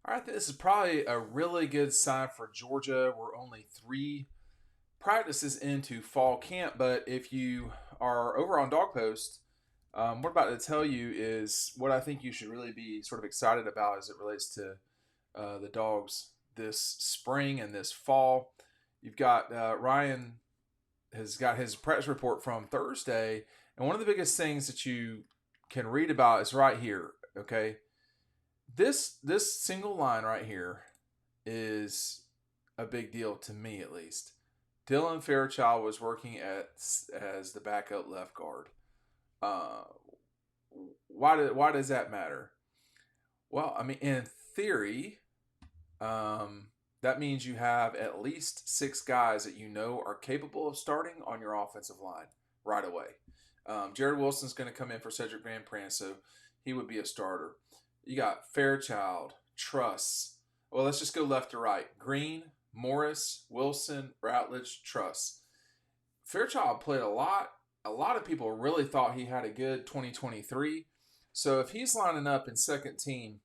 All right, this is probably a really good sign for Georgia. We're only 3 practices into fall camp, but if you are over on Dog Post, what I'm about to tell you is what I think you should really be sort of excited about as it relates to the Dogs this spring and this fall. You've got Ryan has got his practice report from Thursday, and one of the biggest things that you can read about is right here. Okay, this single line right here is a big deal to me, at least. Dylan Fairchild was working as the backup left guard. Uh, why does that matter? Well, I mean, in theory, that means you have at least 6 guys that you know are capable of starting on your offensive line right away. Jared Wilson's going to come in for Cedric Van Pran, so he would be a starter. You got Fairchild, Truss. Well, let's just go left to right. Green, Morris, Wilson, Routledge, Truss. Fairchild played a lot. A lot of people really thought he had a good 2023. So if he's lining up in second team,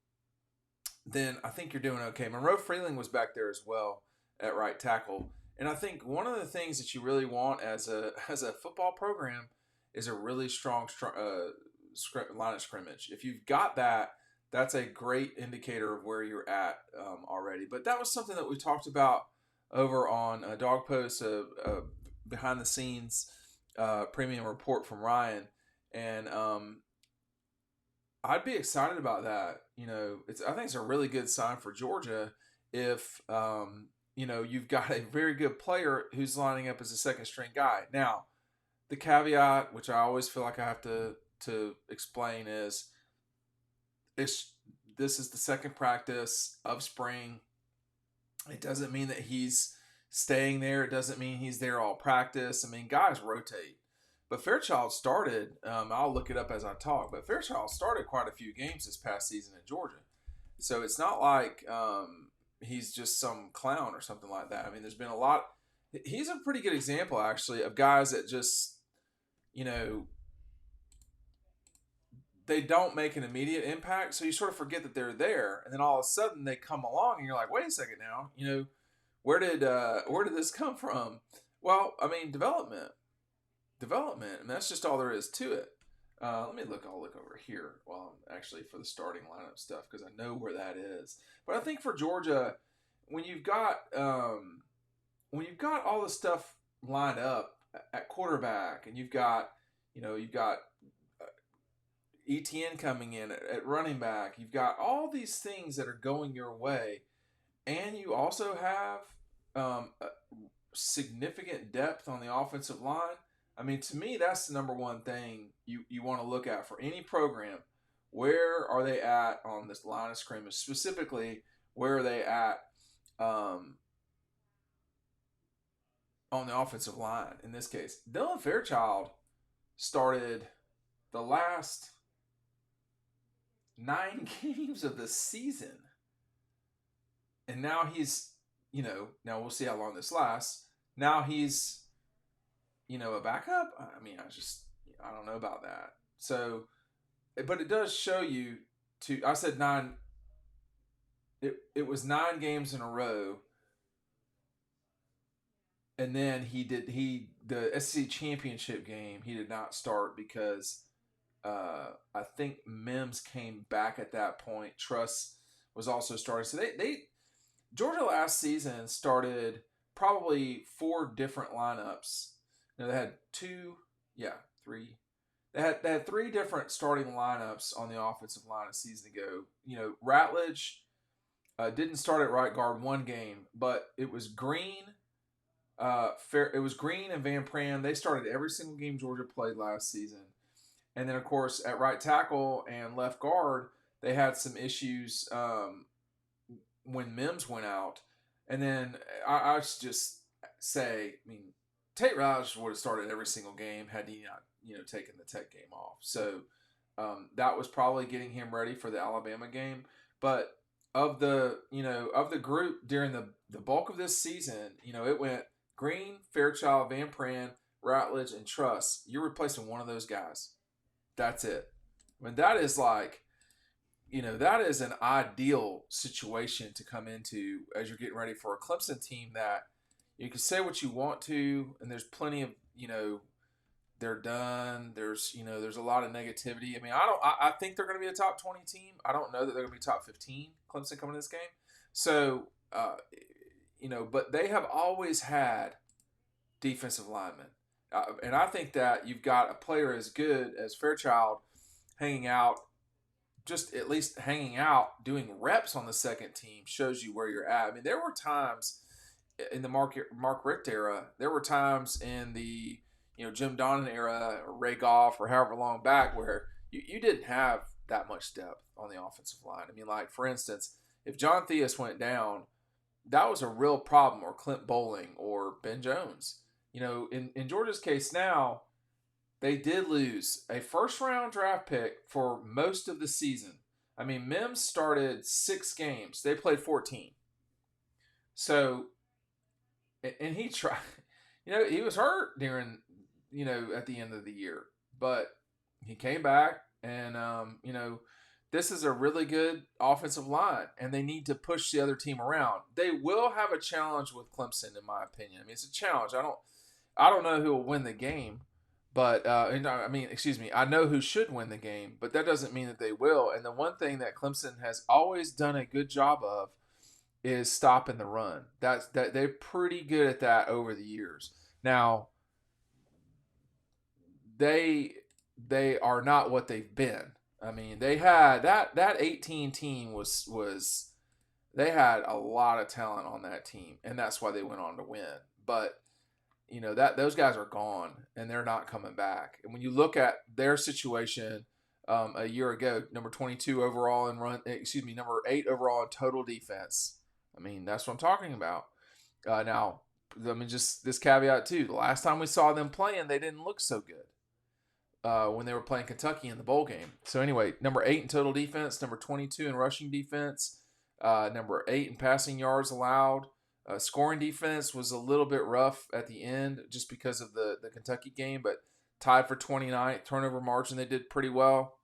then I think you're doing okay. Monroe Freeling was back there as well at right tackle. And I think one of the things that you really want as a football program is a really strong line of scrimmage. If you've got that, that's a great indicator of where you're at already. But that was something that we talked about over on Dog Post, behind the scenes premium report from Ryan, and I'd be excited about that. I think it's a really good sign for Georgia if you've got a very good player who's lining up as a second string guy. Now, the caveat, which I always feel like I have to explain, is this is the second practice of spring. It doesn't mean that he's staying there. It doesn't mean he's there all practice. I mean, guys rotate. But Fairchild started, I'll look it up as I talk, but Fairchild started quite a few games this past season in Georgia. So it's not like he's just some clown or something like that. I mean, there's been a lot. He's a pretty good example, actually, of guys that just, they don't make an immediate impact. So you sort of forget that they're there. And then all of a sudden they come along and you're like, wait a second now, where did this come from? Well, I mean, development, and that's just all there is to it. Let me look. I'll look over here while I'm actually for the starting lineup stuff because I know where that is. But I think for Georgia, when you've got all the stuff lined up at quarterback, and you've got ETN coming in at running back, you've got all these things that are going your way, and you also have significant depth on the offensive line. I mean, to me, that's the number one thing you want to look at for any program. Where are they at on this line of scrimmage? Specifically, where are they at on the offensive line? In this case, Dylan Fairchild started the last 9 games of the season. And now he's, now we'll see how long this lasts. Now he's a backup. I mean, I don't know about that. So, but it does show you I said 9. It was 9 games in a row. And then the SEC championship game, he did not start because I think Mims came back at that point. Truss was also starting. So Georgia last season started probably 4 different lineups. They had 3. They had 3 different starting lineups on the offensive line a season ago. Routledge didn't start at right guard one game, but it was Green. It was Green and Van Pran. They started every single game Georgia played last season. And then, of course, at right tackle and left guard, they had some issues when Mims went out. And then I just say, I mean, Tate Raj would have started every single game had he not, taken the Tech game off. So that was probably getting him ready for the Alabama game. But of the group during the bulk of this season, it went Green, Fairchild, Van Pran, Routledge, and Truss. You're replacing one of those guys. That's it. I mean, that is like that is an ideal situation to come into as you're getting ready for a Clemson team that you can say what you want to, and there's plenty of, they're done. There's a lot of negativity. I mean, I think they're going to be a top 20 team. I don't know that they're going to be top 15, Clemson coming to this game. So, but they have always had defensive linemen. And I think that you've got a player as good as Fairchild hanging out, just at least hanging out, doing reps on the second team shows you where you're at. I mean, there were times in the Mark Richt era, there were times in the Jim Donnan era, or Ray Goff, or however long back, where you didn't have that much depth on the offensive line. I mean, like, for instance, if John Theus went down, that was a real problem, or Clint Bowling, or Ben Jones. In Georgia's case now, they did lose a first-round draft pick for most of the season. I mean, Mims started 6 games. They played 14. So, and he tried, he was hurt during, at the end of the year. But he came back, and, this is a really good offensive line, and they need to push the other team around. They will have a challenge with Clemson, in my opinion. I mean, it's a challenge. I don't know who will win the game, but I know who should win the game, but that doesn't mean that they will. And the one thing that Clemson has always done a good job of is stopping the run. That they're pretty good at that over the years. Now, they are not what they've been. I mean, they had that 18 team was they had a lot of talent on that team, and that's why they went on to win. But that those guys are gone, and they're not coming back. And when you look at their situation a year ago, number 22 overall in number 8 overall in total defense. I mean, that's what I'm talking about. Now, I mean, just this caveat too. The last time we saw them playing, they didn't look so good when they were playing Kentucky in the bowl game. So anyway, number 8 in total defense, number 22 in rushing defense, number 8 in passing yards allowed. Scoring defense was a little bit rough at the end just because of the Kentucky game, but tied for 29th. Turnover margin, they did pretty well.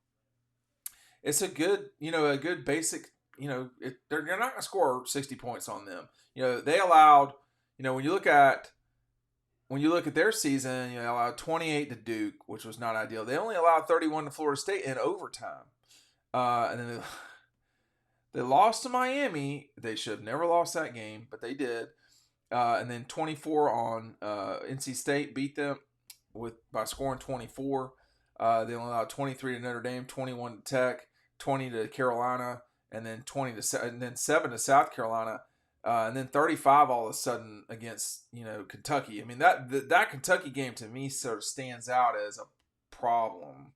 It's a good basic, you're not going to score 60 points on them. They allowed, when you look at their season, they allowed 28 to Duke, which was not ideal. They only allowed 31 to Florida State in overtime. And then they lost to Miami. They should have never lost that game, but they did. And then 24 on NC State, beat them by scoring 24. They only allowed 23 to Notre Dame, 21 to Tech, 20 to Carolina, and then 7 to South Carolina, and then 35 all of a sudden against Kentucky. I mean, that Kentucky game to me sort of stands out as a problem.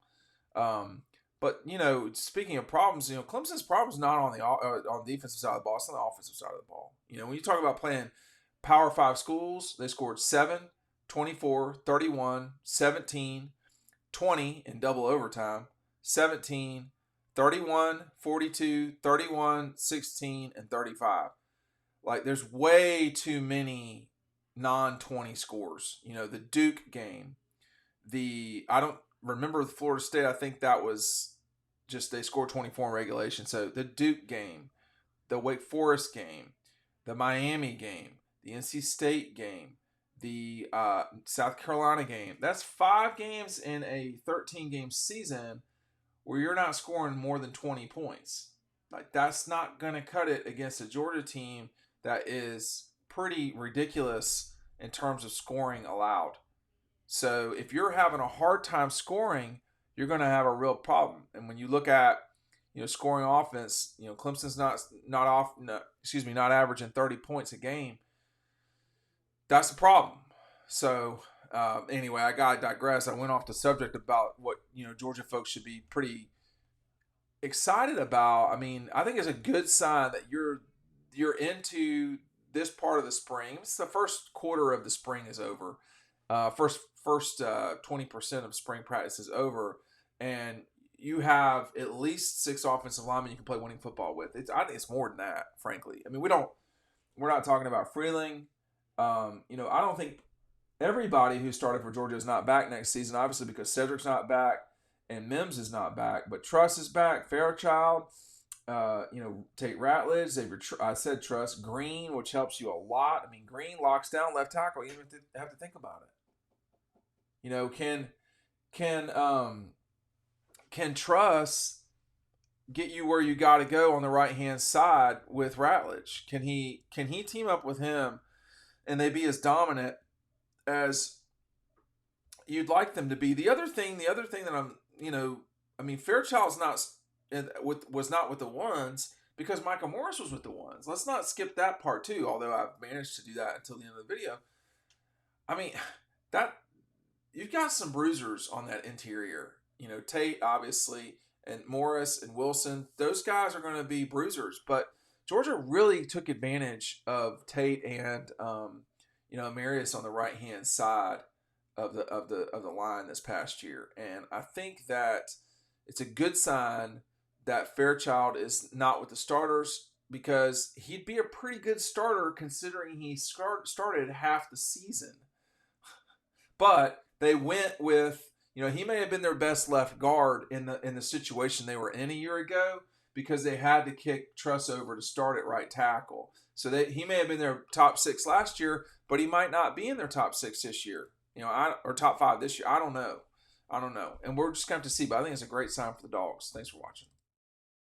But speaking of problems, Clemson's problem is not on the defensive side of the ball; it's on the offensive side of the ball. When you talk about playing Power 5 schools, they scored 7, 24, 31, 17, 20 in double overtime, 17, 31, 42, 31, 16, and 35. Like, there's way too many non-20 scores. The Duke game, I don't remember the Florida State. I think that was just they scored 24 in regulation. So the Duke game, the Wake Forest game, the Miami game, the NC State game, the South Carolina game. That's 5 games in a 13-game season where you're not scoring more than 20 points. Like, that's not going to cut it against a Georgia team that is pretty ridiculous in terms of scoring allowed. So if you're having a hard time scoring, you're going to have a real problem. And when you look at scoring offense, Clemson's not averaging 30 points a game. That's the problem. So anyway, I gotta digress. I went off the subject about what Georgia folks should be pretty excited about. I mean, I think it's a good sign that you're into this part of the spring. It's the first quarter of the spring is over. First 20% of spring practice is over, and you have at least 6 offensive linemen you can play winning football with. I think it's more than that, frankly. I mean, we're not talking about Freeling. I don't think everybody who started for Georgia is not back next season, obviously, because Cedric's not back and Mims is not back. But Truss is back, Fairchild, Tate Ratledge. I said trust Green, which helps you a lot. I mean, Green locks down left tackle. You don't even have to think about it. Can can Truss get you where you got to go on the right hand side with Ratledge? Can he team up with him and they be as dominant as you'd like them to be? The other thing that Fairchild's was not with the ones because Michael Morris was with the ones. Let's not skip that part too, although I've managed to do that until the end of the video. I mean, that you've got some bruisers on that interior. Tate, obviously, and Morris and Wilson. Those guys are going to be bruisers. But Georgia really took advantage of Tate and Marius on the right hand side of the line this past year, and I think that it's a good sign that Fairchild is not with the starters because he'd be a pretty good starter considering he started half the season. But they went with, he may have been their best left guard in the situation they were in a year ago because they had to kick Truss over to start at right tackle. So he may have been their top 6 last year, but he might not be in their top 6 this year. Or top 5 this year. I don't know. And we're just going to have to see. But I think it's a great sign for the Dogs. Thanks for watching.